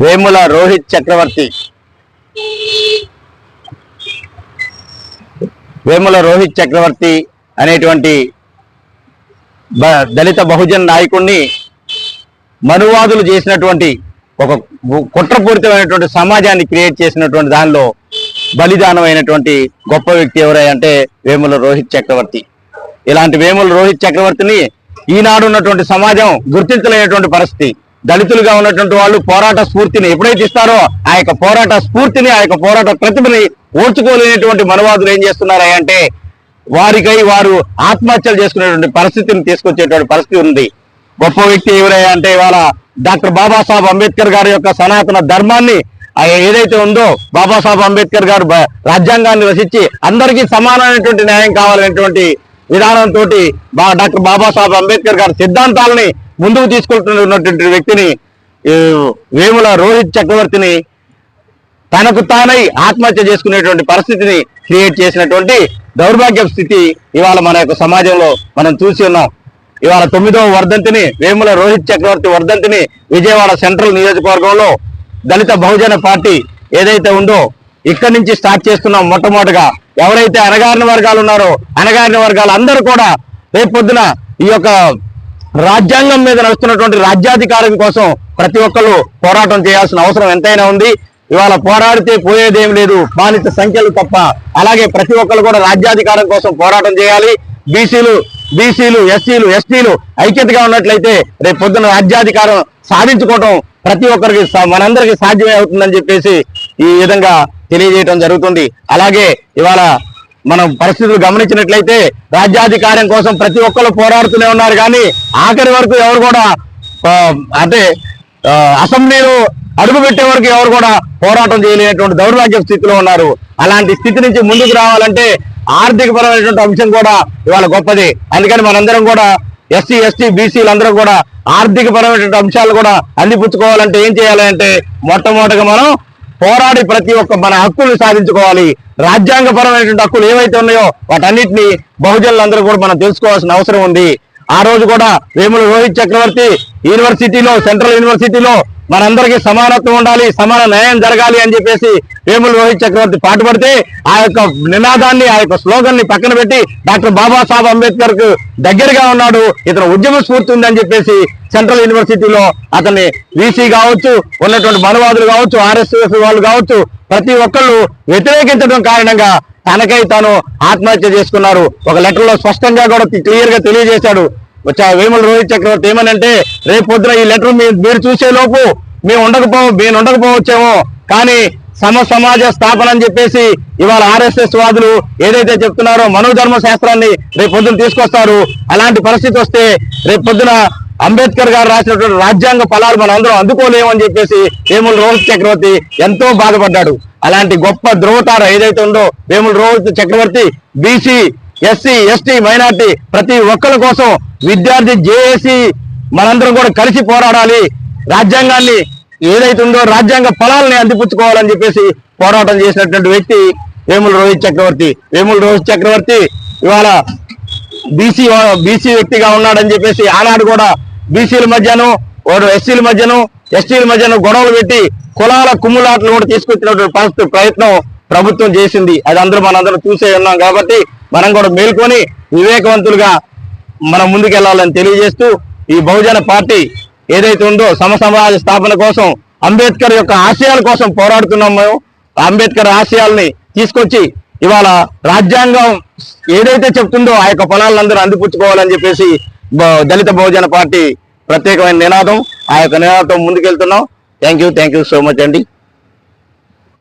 వేముల రోహిత్ చక్రవర్తి అనేటువంటి దళిత బహుజన నాయకుడిని మనువాదులు చేసినటువంటి ఒక కుట్రపూరితమైనటువంటి సమాజాన్ని క్రియేట్ చేసినటువంటి దానిలో బలిదానమైనటువంటి గొప్ప వ్యక్తి ఎవరంటే వేముల రోహిత్ చక్రవర్తి. ఇలాంటి వేముల రోహిత్ చక్రవర్తిని ఈనాడు ఉన్నటువంటి సమాజం గుర్తించలేనటువంటి పరిస్థితి. దళితులుగా ఉన్నటువంటి వాళ్ళు పోరాట స్ఫూర్తిని ఎప్పుడైతే ఇస్తారో ఆ యొక్క పోరాట స్ఫూర్తిని, ఆ యొక్క పోరాట ప్రతిభని ఓర్చుకోలేనటువంటి మనవాదులు ఏం చేస్తున్నారంటే వారికై వారు ఆత్మహత్యలు చేసుకునేటువంటి పరిస్థితిని తీసుకొచ్చేటువంటి పరిస్థితి ఉంది. గొప్ప వ్యక్తి ఎవరయ్యా అంటే ఇవాళ డాక్టర్ బాబాసాహెబ్ అంబేద్కర్ గారి యొక్క సనాతన ధర్మాన్ని ఏదైతే ఉందో, బాబాసాహెబ్ అంబేద్కర్ గారు రాజ్యాంగాన్ని రచించి అందరికీ సమానమైనటువంటి న్యాయం కావాలనేటువంటి విధానంతో డాక్టర్ బాబాసాహెబ్ అంబేద్కర్ గారి సిద్ధాంతాలని ముందుకు తీసుకెళ్తున్నటువంటి వ్యక్తిని వేముల రోహిత్ చక్రవర్తిని తనకు తానై ఆత్మహత్య చేసుకునేటువంటి పరిస్థితిని క్రియేట్ చేసినటువంటి దౌర్భాగ్య స్థితి ఇవాళ మన యొక్క సమాజంలో మనం చూసి ఉన్నాం. ఇవాళ 9వ వర్ధంతిని, వేముల రోహిత్ చక్రవర్తి వర్ధంతిని విజయవాడ సెంట్రల్ నియోజకవర్గంలో దళిత బహుజన పార్టీ ఏదైతే ఉందో ఇక్కడి నుంచి స్టార్ట్ చేస్తున్నాం. మొట్టమొదటిగా ఎవరైతే అణగారిన వర్గాలు ఉన్నారో అణగారిన వర్గాలు అందరూ కూడా రేపొద్దున ఈ యొక్క రాజ్యాంగం మీద నడుస్తున్నటువంటి రాజ్యాధికారం కోసం ప్రతి ఒక్కరు పోరాటం చేయాల్సిన అవసరం ఎంతైనా ఉంది. ఇవాళ పోరాడితే పోయేదేం లేదు, బానిస సంఖ్యలు తప్ప. అలాగే ప్రతి ఒక్కరు కూడా రాజ్యాధికారం కోసం పోరాటం చేయాలి. బీసీలు ఎస్సీలు ఎస్టీలు ఐక్యతగా ఉన్నట్లయితే రేపు పొద్దున రాజ్యాధికారం సాధించుకోవటం ప్రతి ఒక్కరికి మనందరికీ సాధ్యమే అవుతుందని చెప్పేసి ఈ విధంగా తెలియజేయడం జరుగుతుంది. అలాగే ఇవాళ మనం పరిస్థితులు గమనించినట్లయితే రాజ్యాధికారం కోసం ప్రతి ఒక్కరు పోరాడుతూనే ఉన్నారు, కానీ ఆఖరి వరకు ఎవరు కూడా అంటే అసెంబ్లీలో అడుగు పెట్టే వరకు ఎవరు కూడా పోరాటం చేయలేనటువంటి దౌర్భాగ్య స్థితిలో ఉన్నారు. అలాంటి స్థితి నుంచి ముందుకు రావాలంటే ఆర్థికపరమైనటువంటి అంశం కూడా ఇవాళ గొప్పది. అందుకని మనందరం కూడా ఎస్సీ ఎస్టీ బీసీలు అందరూ కూడా ఆర్థికపరమైనటువంటి అంశాలు కూడా అందిపుచ్చుకోవాలంటే ఏం చేయాలంటే మొట్టమొదటిగా మనం పోరాడి ప్రతి ఒక్క మన హక్కులు సాధించుకోవాలి. రాజ్యాంగపరమైనటువంటి హక్కులు ఏవైతే ఉన్నాయో వాటన్నిటిని బహుజనులందరూ కూడా మనం తెలుసుకోవాల్సిన అవసరం ఉంది. ఆ రోజు కూడా వేముల రోహిత్ చక్రవర్తి యూనివర్సిటీలో, సెంట్రల్ యూనివర్సిటీలో మనందరికీ సమానత్వం ఉండాలి, సమాన న్యాయం జరగాలి అని చెప్పేసి వేముల రోహిత్ చక్రవర్తి పాటుపడితే ఆ యొక్క నినాదాన్ని, ఆ యొక్క స్లోగన్ ని పక్కన పెట్టి డాక్టర్ బాబాసాహెబ్ అంబేద్కర్ కు దగ్గరగా ఉన్నాడు, ఇతను ఉద్యమ స్ఫూర్తి ఉందని చెప్పేసి సెంట్రల్ యూనివర్సిటీలో అతన్ని వీసీ కావచ్చు, ఉన్నటువంటి మనవాదులు కావచ్చు, ఆర్ఎస్ఎస్ వాళ్ళు కావచ్చు, ప్రతి ఒక్కళ్ళు వ్యతిరేకించడం కారణంగా తనకై తాను ఆత్మహత్య చేసుకున్నారు. ఒక లెటర్ లో స్పష్టంగా కూడా క్లియర్ గా తెలియజేశాడు వేముల రోహిత్ చక్రవర్తి. ఏమనంటే రేపు పొద్దున ఈ లెటర్ మీరు చూసే లోపు మేము ఉండకపోవచ్చేమో, కానీ సమాజ స్థాపన అని చెప్పేసి ఇవాళ ఆర్ఎస్ఎస్ వాదులు ఏదైతే చెప్తున్నారో మనోధర్మ శాస్త్రాన్ని రేపు పొద్దున తీసుకొస్తారు. అలాంటి పరిస్థితి వస్తే రేపు పొద్దున అంబేద్కర్ గారు రాసినటువంటి రాజ్యాంగ ఫలాలు మనం అందరం అందుకోలేమని చెప్పేసి వేముల రోహిత్ చక్రవర్తి ఎంతో బాధపడ్డాడు. అలాంటి గొప్ప ధ్రువతార ఏదైతే ఉందో వేముల రోహిత్ చక్రవర్తి బీసీ ఎస్సీ ఎస్టీ మైనార్టీ ప్రతి ఒక్కరి కోసం, విద్యార్థి జేఏసీ మనందరం కూడా కలిసి పోరాడాలి. రాజ్యాంగాన్ని ఏదైతే ఉందో రాజ్యాంగ ఫలాలని అందిపుచ్చుకోవాలని చెప్పేసి పోరాటం చేసినటువంటి వ్యక్తి వేముల రోహిత్ చక్రవర్తి. వేముల రోహిత్ చక్రవర్తి ఇవాళ బీసీ వ్యక్తిగా ఉన్నాడని చెప్పేసి ఆనాడు కూడా బీసీల మధ్యను, ఎస్సీల మధ్యను, ఎస్టీల మధ్యను గొడవలు పెట్టి కులాల కుమ్ములాట్లు కూడా తీసుకొచ్చినటువంటి ప్రయత్నం ప్రభుత్వం చేసింది. అది మనందరం చూసే ఉన్నాం. కాబట్టి మనం కూడా మేల్కొని వివేకవంతులుగా మనం ముందుకెళ్లాలని తెలియజేస్తూ ఈ బహుజన పార్టీ ఏదైతే ఉందో సమాజ స్థాపన కోసం, అంబేద్కర్ యొక్క ఆశయాల కోసం పోరాడుతున్నాం. మేము అంబేద్కర్ ఆశయాల్ని తీసుకొచ్చి ఇవాళ రాజ్యాంగం ఏదైతే చెప్తుందో ఆ యొక్క ఫలాలందరూ అందిపుచ్చుకోవాలని చెప్పేసి దళిత బహుజన పార్టీ ప్రత్యేకమైన నినాదం, ఆ యొక్క నినాదంతో ముందుకెళ్తున్నాం. థ్యాంక్ యూ సో మచ్ అండి.